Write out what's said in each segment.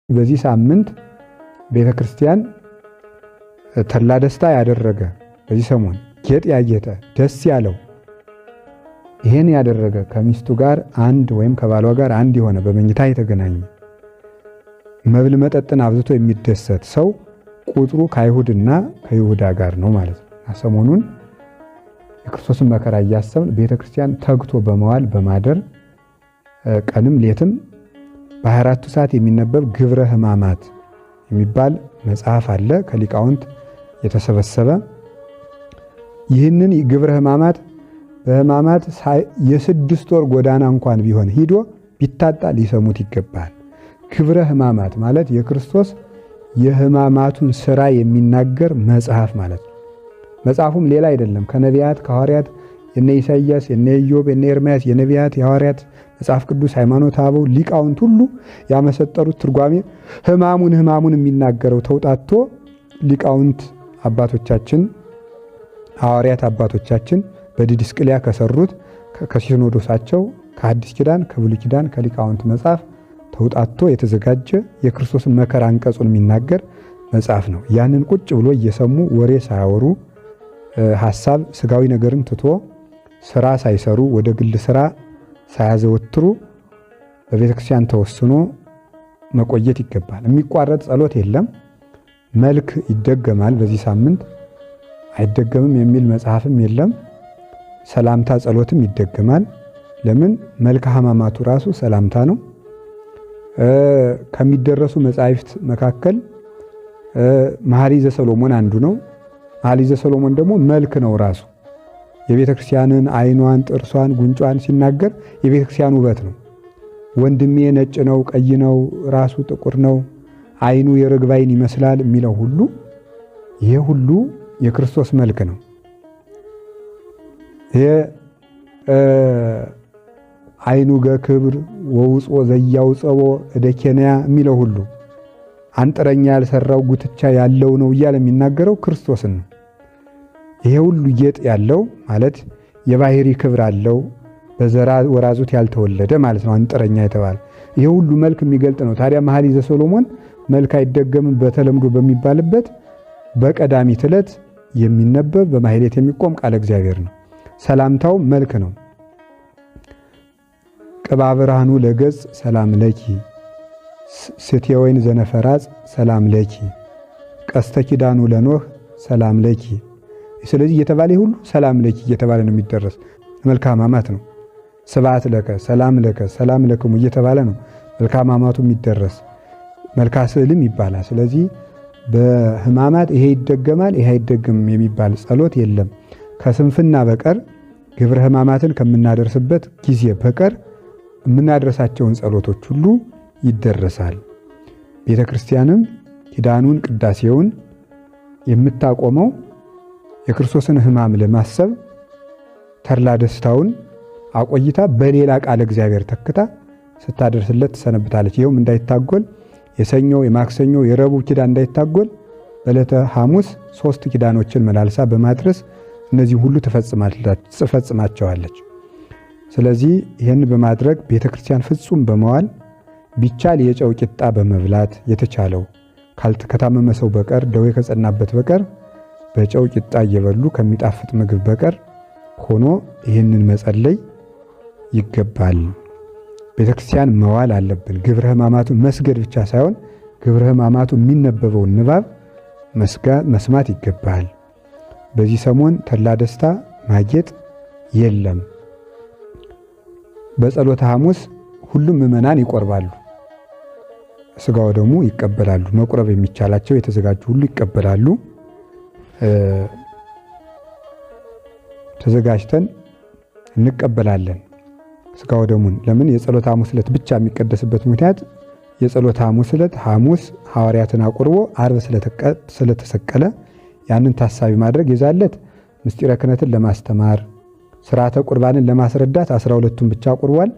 በዚህ ሳምንት ቤተክርስቲያን ተድላ ደስታ ያደረገ በዚህ ሰሞን ጌጥ ያጌጠ ደስ ያለው ይሄን ያደረገ ከሚስቱ ጋር አንድ ወይም ከባሏ ጋር አንድ የሆነ በመኝታ የተገናኘ መብል መጠጥን አብዝቶ የሚደሰት ሰው ቁጥሩ ከአይሁድና ከይሁዳ ጋር ነው ማለት ነው። ሰሞኑን የክርስቶስን መከራ እያሰብን ቤተክርስቲያን ተግቶ በመዋል በማደር ቀንም ሌትም በ24 ሰዓት የሚነበብ ግብረ ሕማማት የሚባል መጽሐፍ አለ ከሊቃውንት የተሰበሰበ። ይህንን ግብረ ሕማማት በሕማማት የስድስት ወር ጎዳና እንኳን ቢሆን ሂዶ ቢታጣ ሊሰሙት ይገባል። ግብረ ሕማማት ማለት የክርስቶስ የሕማማቱን ሥራ የሚናገር መጽሐፍ ማለት ነው። መጽሐፉም ሌላ አይደለም ከነቢያት ከሐዋርያት የነ ኢሳይያስ የነ ኢዮብ የነ ኤርምያስ የነቢያት የሐዋርያት መጽሐፍ ቅዱስ ሃይማኖተ አበው ሊቃውንት ሁሉ ያመሰጠሩት ትርጓሜ ሕማሙን የሚናገረው ተውጣቶ ሊቃውንት አባቶቻችን ሐዋርያት አባቶቻችን በዲድስቅልያ ከሰሩት ከሲኖዶሳቸው ከአዲስ ኪዳን ከብሉይ ኪዳን ከሊቃውንት መጽሐፍ ተውጣቶ የተዘጋጀ የክርስቶስን መከራ አንቀጹን የሚናገር መጽሐፍ ነው። ያንን ቁጭ ብሎ እየሰሙ ወሬ ሳያወሩ ሐሳብ ስጋዊ ነገርን ትቶ ስራ ሳይሰሩ ወደ ግል ስራ ሳያዘወትሩ በቤተክርስቲያን ተወስኖ መቆየት ይገባል። የሚቋረጥ ጸሎት የለም። መልክ ይደገማል። በዚህ ሳምንት አይደገምም የሚል መጽሐፍም የለም። ሰላምታ ጸሎትም ይደገማል። ለምን? መልክአ ሕማማቱ ራሱ ሰላምታ ነው። ከሚደረሱ መጻሕፍት መካከል መኃልየ ዘሰሎሞን አንዱ ነው። መኃልየ ዘሰሎሞን ደግሞ መልክ ነው ራሱ። የቤተክርስቲያንን ዓይኗን፣ ጥርሷን፣ ጉንጯን ሲናገር የቤተክርስቲያን ውበት ነው። ወንድሜ ነጭ ነው፣ ቀይ ነው፣ ራሱ ጥቁር ነው፣ ዓይኑ የርግብ ዓይን ይመስላል የሚለው ሁሉ ይሄ ሁሉ የክርስቶስ መልክ ነው። ይሄ ዓይኑ ገክብር ወውጾ ዘያውፀቦ እደኬንያ የሚለው ሁሉ አንጥረኛ ያልሰራው ጉትቻ ያለው ነው እያለ የሚናገረው ክርስቶስን ነው። ይሄ ሁሉ ጌጥ ያለው ማለት የባህሪ ክብር አለው በዘራ ወራዙት ያልተወለደ ማለት ነው አንጥረኛ የተባለ ይሄ ሁሉ መልክ የሚገልጥ ነው። ታዲያ መኃልየ ዘሰሎሞን መልክ አይደገምም በተለምዶ በሚባልበት በቀዳሚት ዕለት የሚነበብ በማህሌት የሚቆም ቃለ እግዚአብሔር ነው። ሰላምታው መልክ ነው። ቅባ ብርሃኑ ለገጽ ሰላም ለኪ ስቴ ወይን ዘነፈራጽ ሰላም ለኪ ቀስተ ኪዳኑ ለኖህ ሰላም ለኪ። ስለዚህ እየተባለ ሁሉ ሰላም ለኪ እየተባለ ነው የሚደረስ። መልክአ ሕማማት ነው። ስብሐት ለከ ሰላም ለከ ሰላም ለክሙ እየተባለ ነው መልክአ ሕማማቱ የሚደረስ። መልክአ ስዕልም ይባላል። ስለዚህ በሕማማት ይሄ ይደገማል ይሄ አይደገምም የሚባል ጸሎት የለም። ከስንፍና በቀር ግብረ ሕማማትን ከምናደርስበት ጊዜ በቀር የምናደርሳቸውን ጸሎቶች ሁሉ ይደረሳል። ቤተ ክርስቲያንም ኪዳኑን ቅዳሴውን የምታቆመው የክርስቶስን ሕማም ለማሰብ ተድላ ደስታውን አቆይታ በሌላ ቃለ እግዚአብሔር ተክታ ስታደርስለት ትሰነብታለች። ይኸውም እንዳይታጎል የሰኞ የማክሰኞ የረቡዕ ኪዳን እንዳይታጎል በዕለተ ሐሙስ 3 ኪዳኖችን መላልሳ በማድረስ እነዚህ ሁሉ ትፈጽማቸዋለች። ስለዚህ ይህን በማድረግ ቤተክርስቲያን ፍጹም በመዋል ቢቻል የጨው ቂጣ በመብላት የተቻለው ከታመመ ሰው በቀር ደዌ ከጸናበት በቀር በጨው ቂጣ እየበሉ ከሚጣፍጥ ምግብ በቀር ሆኖ ይህንን መጸለይ ይገባል። ቤተክርስቲያን መዋል አለብን። ግብረ ሕማማቱን መስገድ ብቻ ሳይሆን ግብረ ሕማማቱ የሚነበበውን ንባብ መስማት ይገባል። በዚህ ሰሞን ተድላ ደስታ ማጌጥ የለም። በጸሎተ ሐሙስ ሁሉም ምዕመናን ይቆርባሉ፣ ስጋው ደግሞ ይቀበላሉ። መቁረብ የሚቻላቸው የተዘጋጁ ሁሉ ይቀበላሉ። ተዘጋጅተን እንቀበላለን ስጋው ደሙን። ለምን? የጸሎተ ሐሙስ ዕለት ብቻ የሚቀደስበት ምክንያት የጸሎተ ሐሙስ ዕለት ሐሙስ ሐዋርያትን አቁርቦ ዓርብ ስለተሰቀለ ያንን ታሳቢ ማድረግ የዛለት ምስጢረ ክህነትን ለማስተማር ሥርዓተ ቁርባንን ለማስረዳት 12ቱን ብቻ አቁርቧል።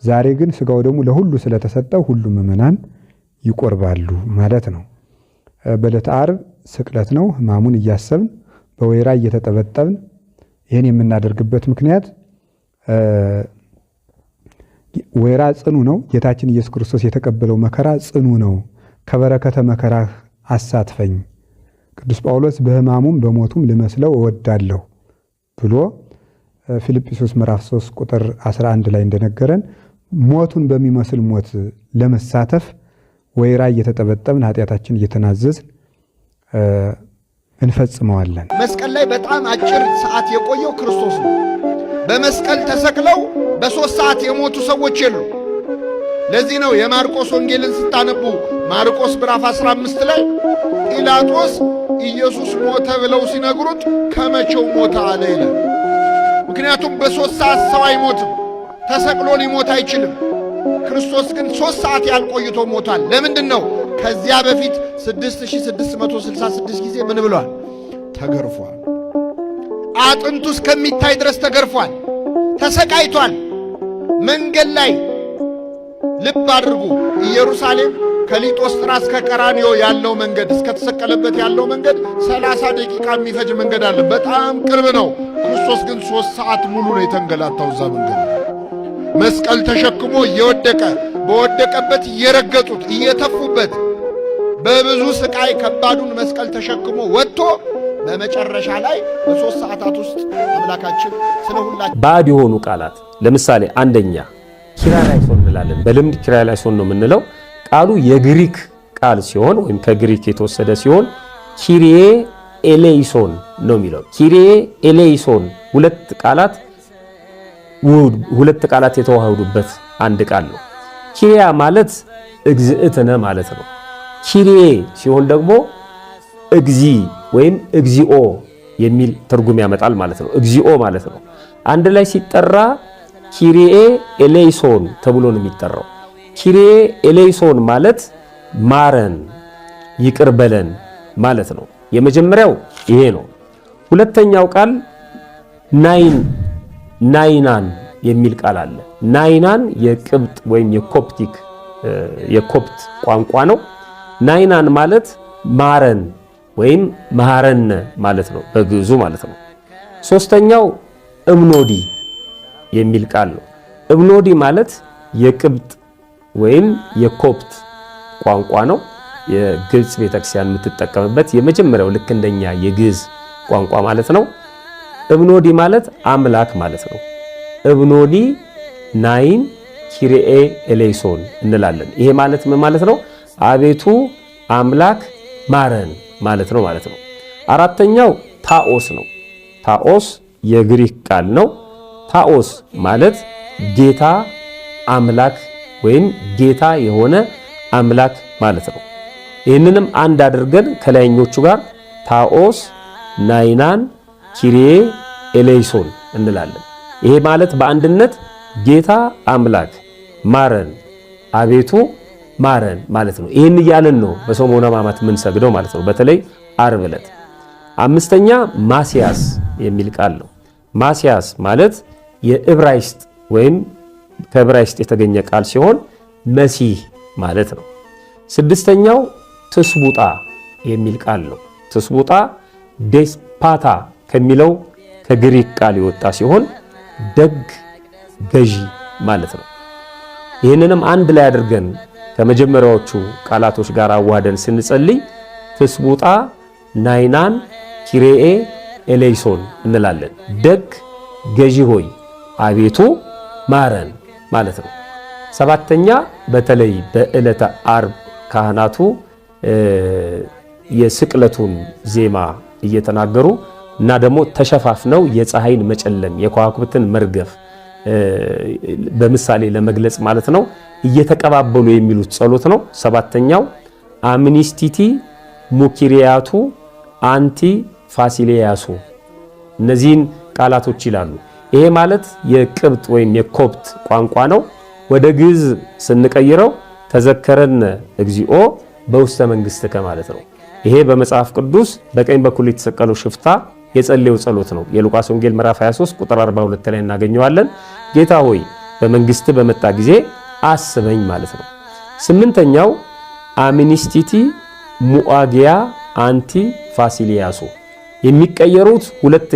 ዛሬ ግን ስጋው ደሙ ለሁሉ ስለተሰጠው ሁሉም ምዕመናን ይቆርባሉ ማለት ነው። በዕለተ ዓርብ ስቅለት ነው። ሕማሙን እያሰብን በወይራ እየተጠበጠብን ይህን የምናደርግበት ምክንያት ወይራ ጽኑ ነው። ጌታችን ኢየሱስ ክርስቶስ የተቀበለው መከራ ጽኑ ነው። ከበረከተ መከራህ አሳትፈኝ፣ ቅዱስ ጳውሎስ በሕማሙም በሞቱም ልመስለው እወዳለሁ ብሎ ፊልጵስዩስ ምዕራፍ 3 ቁጥር 11 ላይ እንደነገረን ሞቱን በሚመስል ሞት ለመሳተፍ ወይራ እየተጠበጠብን ኃጢአታችን እየተናዘዝን እንፈጽመዋለን። መስቀል ላይ በጣም አጭር ሰዓት የቆየው ክርስቶስ ነው። በመስቀል ተሰቅለው በ3 ሰዓት የሞቱ ሰዎች የሉ። ለዚህ ነው የማርቆስ ወንጌልን ስታነቡ ማርቆስ ምዕራፍ 15 ላይ ጲላጦስ ኢየሱስ ሞተ ብለው ሲነግሩት ከመቼው ሞተ አለ ይላል። ምክንያቱም በ3 ሰዓት ሰው አይሞትም፣ ተሰቅሎ ሊሞት አይችልም። ክርስቶስ ግን 3 ሰዓት ያልቆይቶ ሞቷል። ለምንድን ነው? ከዚያ በፊት 6666 ጊዜ ምን ብሏል? ተገርፏል። አጥንቱ እስከሚታይ ድረስ ተገርፏል፣ ተሰቃይቷል። መንገድ ላይ ልብ አድርጉ። ኢየሩሳሌም ከሊጦስጥራ እስከ ቀራንዮ ያለው መንገድ እስከተሰቀለበት ያለው መንገድ 30 ደቂቃ የሚፈጅ መንገድ አለ። በጣም ቅርብ ነው። ክርስቶስ ግን 3 ሰዓት ሙሉ ነው የተንገላታው እዛ መንገድ። መስቀል ተሸክሞ እየወደቀ በወደቀበት እየረገጡት እየተፉበት በብዙ ስቃይ ከባዱን መስቀል ተሸክሞ ወጥቶ በመጨረሻ ላይ በ3 ሰዓታት ውስጥ አምላካችን ስለሁላችን ባዕድ የሆኑ ቃላት ለምሳሌ አንደኛ ኪርያላይሶን እንላለን። በልምድ ኪርያላይሶን ነው የምንለው። ቃሉ የግሪክ ቃል ሲሆን ወይም ከግሪክ የተወሰደ ሲሆን ኪሪዬ ኤሌይሶን ነው የሚለው። ኪሪዬ ኤሌይሶን ሁለት ቃላት የተዋሃዱበት አንድ ቃል ነው። ኪሪያ ማለት እግዝእትነ ማለት ነው። ኪሪዬ ሲሆን ደግሞ እግዚ ወይም እግዚኦ የሚል ትርጉም ያመጣል ማለት ነው። እግዚኦ ማለት ነው። አንድ ላይ ሲጠራ ኪሪኤ ኤሌይሶን ተብሎ ነው የሚጠራው። ኪሪኤ ኤሌይሶን ማለት ማረን፣ ይቅር በለን ማለት ነው። የመጀመሪያው ይሄ ነው። ሁለተኛው ቃል ናይናን የሚል ቃል አለ። ናይናን የቅብጥ ወይም የኮፕት ቋንቋ ነው። ናይናን ማለት ማረን ወይም መሐረነ ማለት ነው በግዕዙ ማለት ነው። ሶስተኛው እምኖዲ የሚል ቃል ነው። እምኖዲ ማለት የቅብጥ ወይም የኮፕት ቋንቋ ነው። የግብጽ ቤተክርስቲያን የምትጠቀምበት የመጀመሪያው ልክ እንደኛ የግዕዝ ቋንቋ ማለት ነው። እምኖዲ ማለት አምላክ ማለት ነው። እምኖዲ ናይን ኪሪኤ ኤሌይሶን እንላለን። ይሄ ማለት ምን ማለት ነው? አቤቱ አምላክ ማረን ማለት ነው ማለት ነው። አራተኛው ታኦስ ነው። ታኦስ የግሪክ ቃል ነው። ታኦስ ማለት ጌታ አምላክ ወይም ጌታ የሆነ አምላክ ማለት ነው። ይህንንም አንድ አድርገን ከላይኞቹ ጋር ታኦስ ናይናን ኪሪዬ ኤሌይሶን እንላለን። ይሄ ማለት በአንድነት ጌታ አምላክ ማረን፣ አቤቱ ማረን ማለት ነው። ይህን እያለን ነው በሰሙነ ሕማማት የምንሰግደው ማለት ነው። በተለይ ዓርብ ዕለት። አምስተኛ ማስያስ የሚል ቃል ነው። ማስያስ ማለት የዕብራይስጥ ወይም ከዕብራይስጥ የተገኘ ቃል ሲሆን መሲህ ማለት ነው። ስድስተኛው ትስቡጣ የሚል ቃል ነው። ትስቡጣ ዴስፓታ ከሚለው ከግሪክ ቃል የወጣ ሲሆን ደግ ገዢ ማለት ነው። ይህንንም አንድ ላይ አድርገን ከመጀመሪያዎቹ ቃላቶች ጋር አዋህደን ስንጸልይ ትስቡጣ ናይናን ኪሪኤ ኤሌይሶን እንላለን። ደግ ገዢ ሆይ አቤቱ ማረን ማለት ነው። ሰባተኛ በተለይ በዕለተ ዓርብ ካህናቱ የስቅለቱን ዜማ እየተናገሩ እና ደግሞ ተሸፋፍነው የፀሐይን መጨለም የከዋክብትን መርገፍ በምሳሌ ለመግለጽ ማለት ነው እየተቀባበሉ የሚሉት ጸሎት ነው። ሰባተኛው አምኒስቲቲ ሙኪሪያቱ አንቲ ፋሲሊያሱ እነዚህን ቃላቶች ይላሉ። ይሄ ማለት የቅብጥ ወይም የኮፕት ቋንቋ ነው። ወደ ግዕዝ ስንቀይረው ተዘከረን እግዚኦ በውስተ መንግሥትከ ማለት ነው። ይሄ በመጽሐፍ ቅዱስ በቀኝ በኩል የተሰቀለው ሽፍታ የጸለየው ጸሎት ነው። የሉቃስ ወንጌል ምዕራፍ 23 ቁጥር 42 ላይ እናገኘዋለን። ጌታ ሆይ በመንግስት በመጣ ጊዜ አስበኝ ማለት ነው። ስምንተኛው አምኒስቲቲ ሙአጊያ አንቲ ፋሲሊያሱ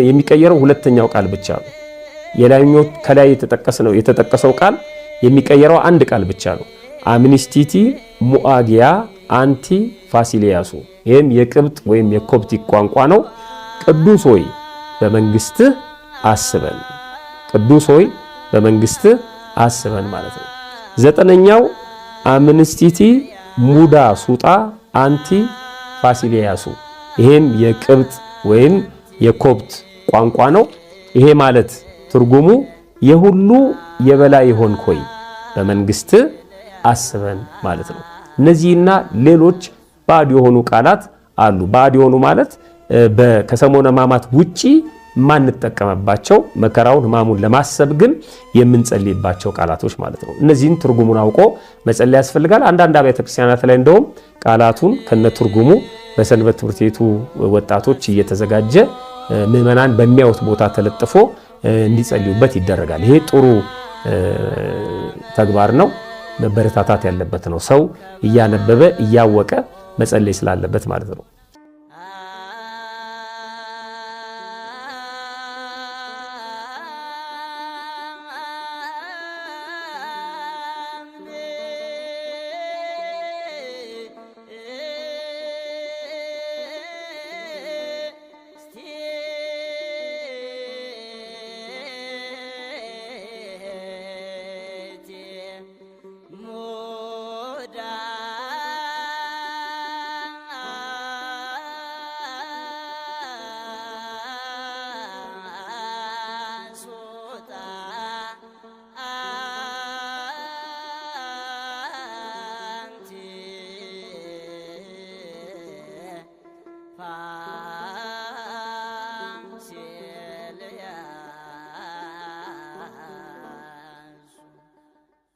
የሚቀየረው ሁለተኛው ቃል ብቻ ነው። የላይኛው ከላይ የተጠቀሰው ቃል የሚቀየረው አንድ ቃል ብቻ ነው። አምኒስቲቲ ሙአጊያ አንቲ ፋሲሊያሱ ይህም የቅብጥ ወይም የኮፕቲክ ቋንቋ ነው። ቅዱስ ሆይ በመንግስትህ አስበን፣ ቅዱስ ሆይ በመንግስትህ አስበን ማለት ነው። ዘጠነኛው አምንስቲቲ ሙዳ ሱጣ አንቲ ፋሲሊያሱ ይህም የቅብጥ ወይም የኮፕት ቋንቋ ነው። ይሄ ማለት ትርጉሙ የሁሉ የበላይ ሆንክ ሆይ በመንግስትህ አስበን ማለት ነው። እነዚህና ሌሎች ባዕድ የሆኑ ቃላት አሉ። ባዕድ የሆኑ ማለት ከሰሞነ ሕማማት ውጪ ማንጠቀምባቸው መከራውን ሕማሙን ለማሰብ ግን የምንጸልይባቸው ቃላቶች ማለት ነው። እነዚህን ትርጉሙን አውቆ መጸለይ ያስፈልጋል። አንዳንድ አብያተ ክርስቲያናት ላይ እንደውም ቃላቱን ከነ ትርጉሙ በሰንበት ትምህርት ቤቱ ወጣቶች እየተዘጋጀ ምዕመናን በሚያዩት ቦታ ተለጥፎ እንዲጸልዩበት ይደረጋል። ይሄ ጥሩ ተግባር ነው፣ መበረታታት ያለበት ነው። ሰው እያነበበ እያወቀ መጸለይ ስላለበት ማለት ነው።